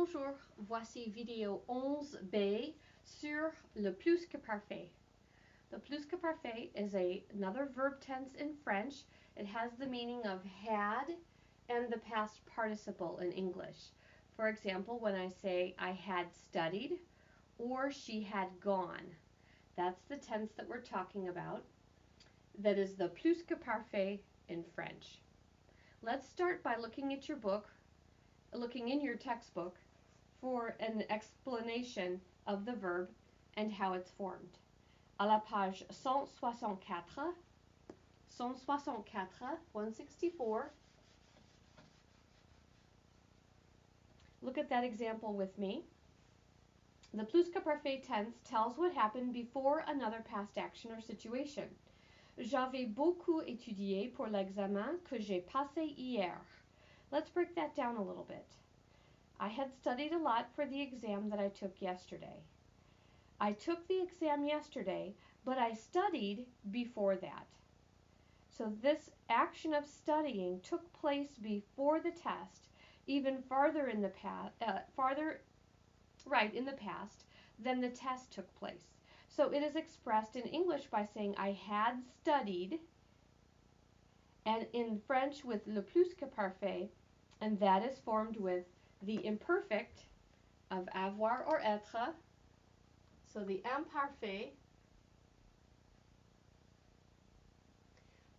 Bonjour, voici vidéo 11b sur le plus que parfait. The plus que parfait is another verb tense in French. It has the meaning of had and the past participle in English. For example, when I say I had studied or she had gone, that's the tense that we're talking about. That is the plus que parfait in French. Let's start by looking at your book, looking in your textbook for an explanation of the verb and how it's formed. À la page 164, 164, look at that example with me. The plus que parfait tense tells what happened before another past action or situation. J'avais beaucoup étudié pour l'examen que j'ai passé hier. Let's break that down a little bit. I had studied a lot for the exam that I took yesterday. I took the exam yesterday, but I studied before that. So this action of studying took place before the test, even farther in the past, in the past than the test took place. So it is expressed in English by saying I had studied, and in French with le plus que parfait, and that is formed with the imperfect of avoir or être, so the imparfait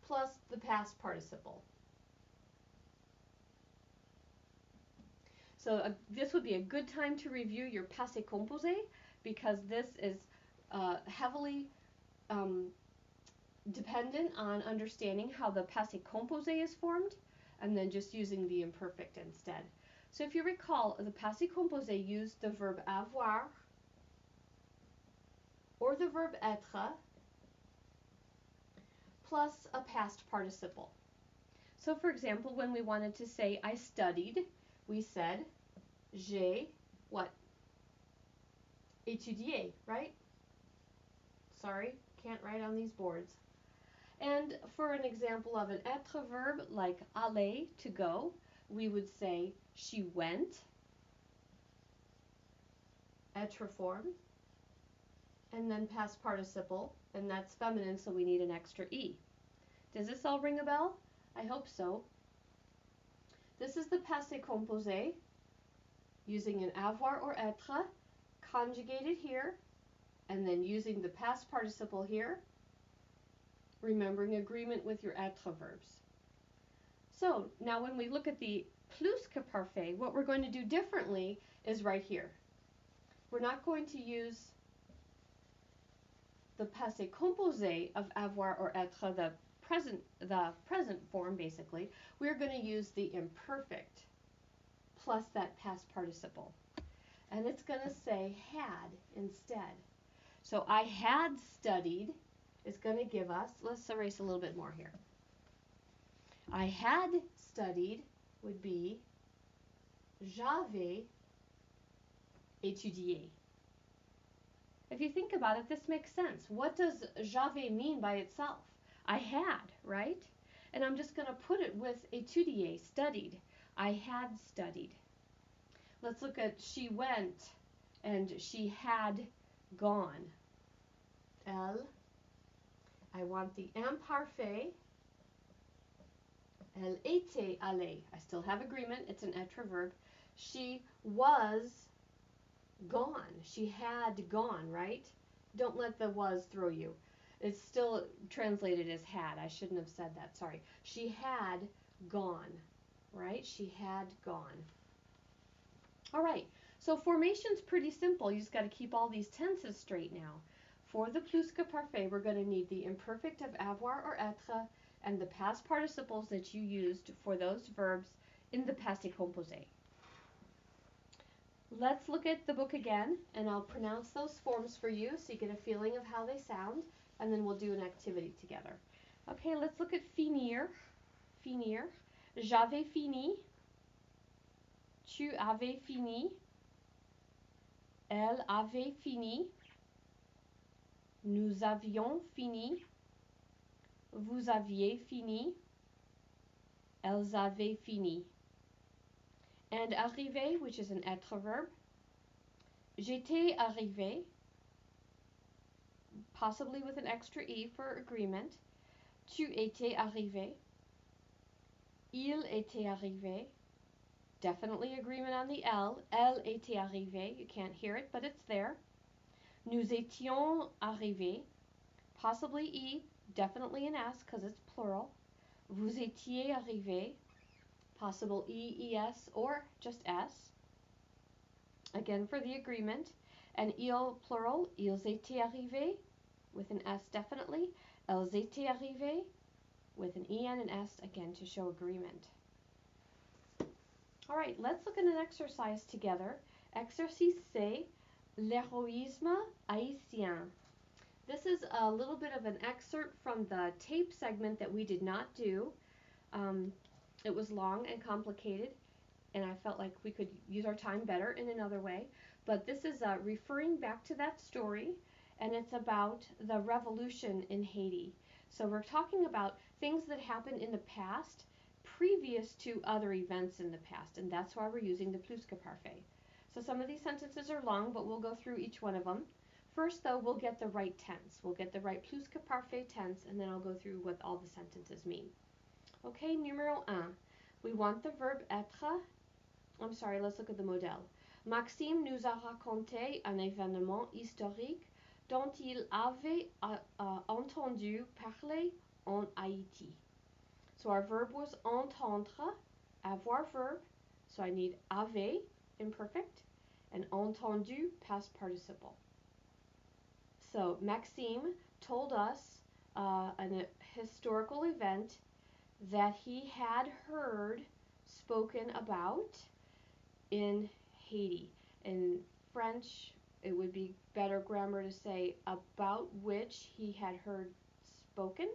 plus the past participle. So this would be a good time to review your passé composé because this is heavily dependent on understanding how the passé composé is formed and then just using the imperfect instead. So if you recall, the passé composé used the verb avoir or the verb être plus a past participle. So for example, when we wanted to say I studied, we said j'ai what? Étudié, right? Sorry, can't write on these boards. And for an example of an être verb like aller, to go, we would say she went, être form, and then past participle, and that's feminine, so we need an extra E. Does this all ring a bell? I hope so. This is the passé composé, using an avoir or être, conjugated here, and then using the past participle here, remembering agreement with your être verbs. So now when we look at the plus que parfait, what we're going to do differently is right here. We're not going to use the passé composé of avoir or être, the present form basically. We're going to use the imperfect plus that past participle. And it's going to say had instead. So I had studied is going to give us, let's erase a little bit more here. I had studied would be j'avais étudié. If you think about it, this makes sense. What does j'avais mean by itself? I had, right? And I'm just going to put it with étudier, studied. I had studied. Let's look at she went and she had gone. Elle. I want the imparfait. Elle était allée. I still have agreement. It's an être verb. She was gone. She had gone, right? Don't let the was throw you. It's still translated as had. I shouldn't have said that. Sorry. She had gone, right? She had gone. All right. So formation's pretty simple. You just got to keep all these tenses straight now. For the plus que parfait, we're going to need the imperfect of avoir or être and the past participles that you used for those verbs in the passé composé. Let's look at the book again, and I'll pronounce those forms for you so you get a feeling of how they sound, and then we'll do an activity together. Okay, let's look at finir. Finir. J'avais fini. Tu avais fini. Elle avait fini. Nous avions fini. Vous aviez fini. Elles avaient fini. And arrivé, which is an être verb. J'étais arrivé, possibly with an extra E for agreement. Tu étais arrivé. Il était arrivé. Definitely agreement on the L. Elle était arrivée. You can't hear it, but it's there. Nous étions arrivés. Possibly E, definitely an S because it's plural. Vous étiez arrivés. Possible E, ES, or just S. Again for the agreement. And il, plural, ils étaient arrivés with an S definitely. Elles étaient arrivées with an E and an S again to show agreement. All right, let's look at an exercise together. Exercice C, l'héroïsme haïtien. This is a little bit of an excerpt from the tape segment that we did not do. It was long and complicated, and I felt like we could use our time better in another way. But this is referring back to that story, and it's about the revolution in Haiti. So we're talking about things that happened in the past previous to other events in the past, and that's why we're using the plus que parfait. So some of these sentences are long, but we'll go through each one of them. First, though, we'll get the right tense. We'll get the right plus que parfait tense, and then I'll go through what all the sentences mean. Okay, numéro 1. We want the verb être. I'm sorry, let's look at the modèle. Maxime nous a raconté un événement historique dont il avait entendu parler en Haïti. So our verb was entendre, avoir verb. So I need avait, imperfect, and entendu, past participle. So Maxime told us a historical event that he had heard spoken about in Haiti. In French, it would be better grammar to say about which he had heard spoken.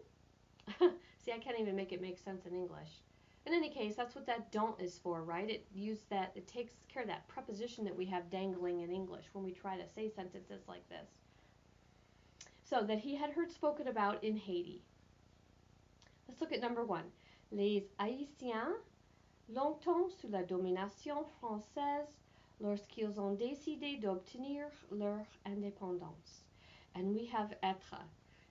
See, I can't even make it make sense in English. In any case, that's what that don't is for, right? It takes care of that preposition that we have dangling in English when we try to say sentences like this. So, that he had heard spoken about in Haiti. Let's look at number 1. Les Haïtiens, longtemps sous la domination française, lorsqu'ils ont décidé d'obtenir leur indépendance. And we have être.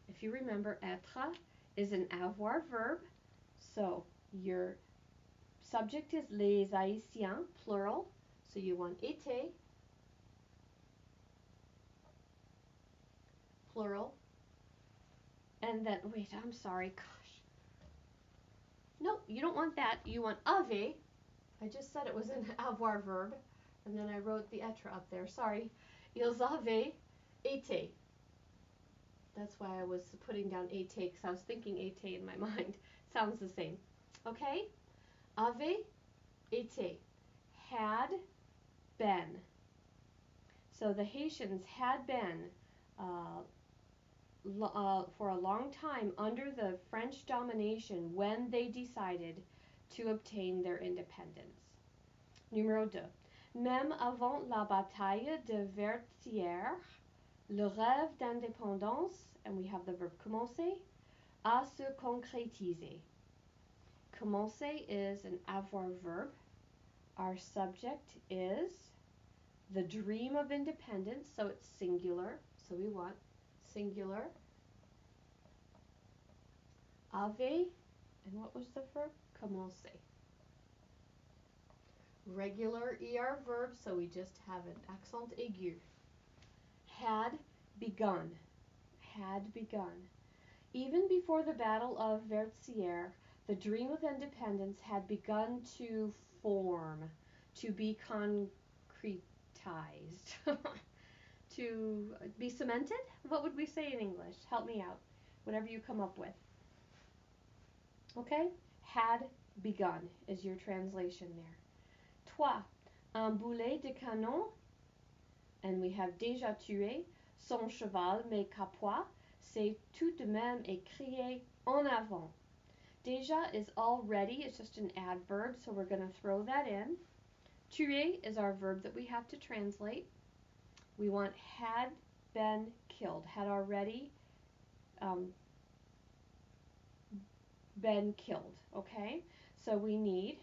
If you remember, être is an avoir verb. So your subject is les Haïtiens, plural. So you want été, plural. And then, wait, I'm sorry, gosh. No, you don't want that. You want avait. I just said it was an avoir verb, and then I wrote the être up there. Sorry. Ils avaient été. That's why I was putting down été, because I was thinking été in my mind. Sounds the same. Okay? Avait été. Had been. So the Haitians had been for a long time under the French domination when they decided to obtain their independence. Numéro 2. Même avant la bataille de Vertières, le rêve d'indépendance, and we have the verb commencer, a se concrétiser. Commencer is an avoir verb. Our subject is the dream of independence, so it's singular. So we want singular. Avait, and what was the verb? Commencer. Regular ER verb, so we just have an accent aigu. Had begun. Had begun. Even before the Battle of Vertières, the dream of independence had begun to form, to be concretized, to be cemented? What would we say in English? Help me out. Whatever you come up with. Okay? Had begun is your translation there. Toi, un boulet de canon, and we have déjà tué son cheval, mais Capois, c'est tout de même écrié en avant. Déjà is already, it's just an adverb, so we're going to throw that in. Tuer is our verb that we have to translate. We want had been killed, had already been killed, okay? So we need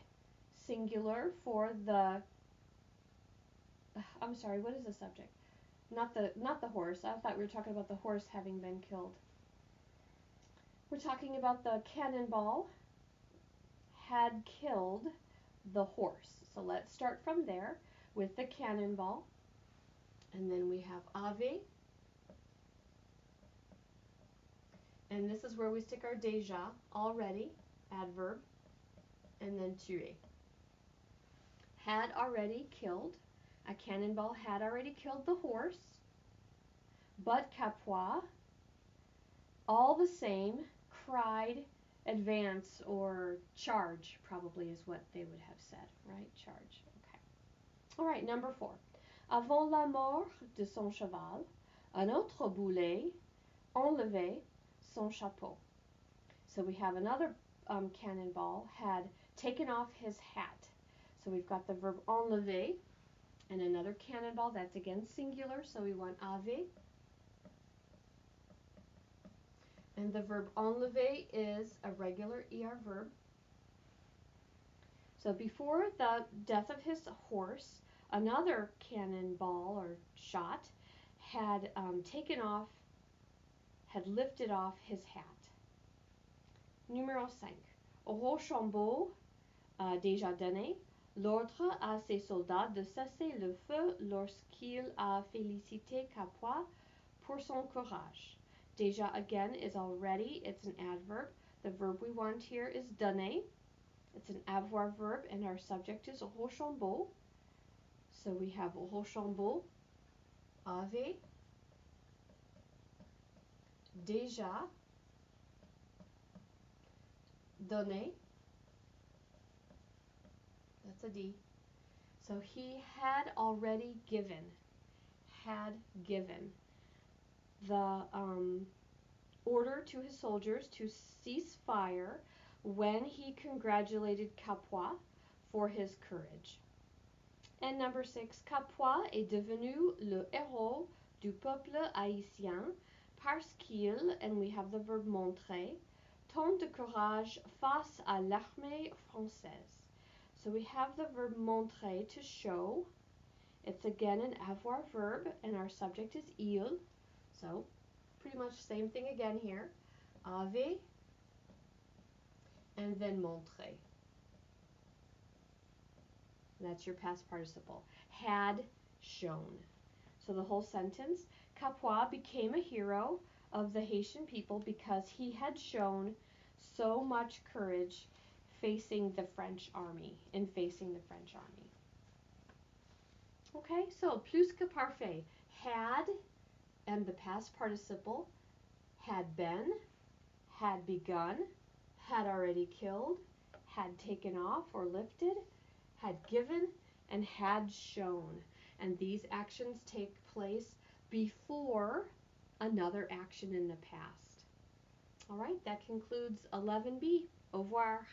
singular for the, I'm sorry, what is the subject? Not the horse. I thought we were talking about the horse having been killed. We're talking about the cannonball had killed the horse. So let's start from there with the cannonball. And then we have avait. And this is where we stick our déjà, already, adverb, and then tuer. Had already killed. A cannonball had already killed the horse. But Capois, all the same, cried, advance, or charge, probably is what they would have said, right? Charge. Okay. All right, number 4. Avant la mort de son cheval, un autre boulet enlevait son chapeau. So we have another cannonball had taken off his hat. So we've got the verb enlever and another cannonball. That's again singular, so we want avait. And the verb enlever is a regular ER verb. So before the death of his horse, another cannonball or shot had taken off, had lifted off his hat. Numéro 5. Rochambeau a déjà donné l'ordre à ses soldats de cesser le feu lorsqu'il a félicité Capois pour son courage. Déjà again is already, it's an adverb. The verb we want here is donner. It's an avoir verb and our subject is Rochambeau. So we have Rochambeau, avait, déjà, donné. That's a D. So he had already given. Had given the order to his soldiers to cease fire when he congratulated Capois for his courage. And number 6, Capois est devenu le héros du peuple haïtien parce qu'il, and we have the verb montrer, tant de courage face à l'armée française. So we have the verb montrer, to show. It's again an avoir verb, and our subject is il. So pretty much same thing again here. Avait, and then montrer. And that's your past participle. Had shown. So the whole sentence, Capois became a hero of the Haitian people because he had shown so much courage facing the French army, Okay, so plus que parfait, had, and the past participle, had been, had begun, had already killed, had taken off or lifted, had given, and had shown. And these actions take place before another action in the past. All right, that concludes 11B. Au revoir.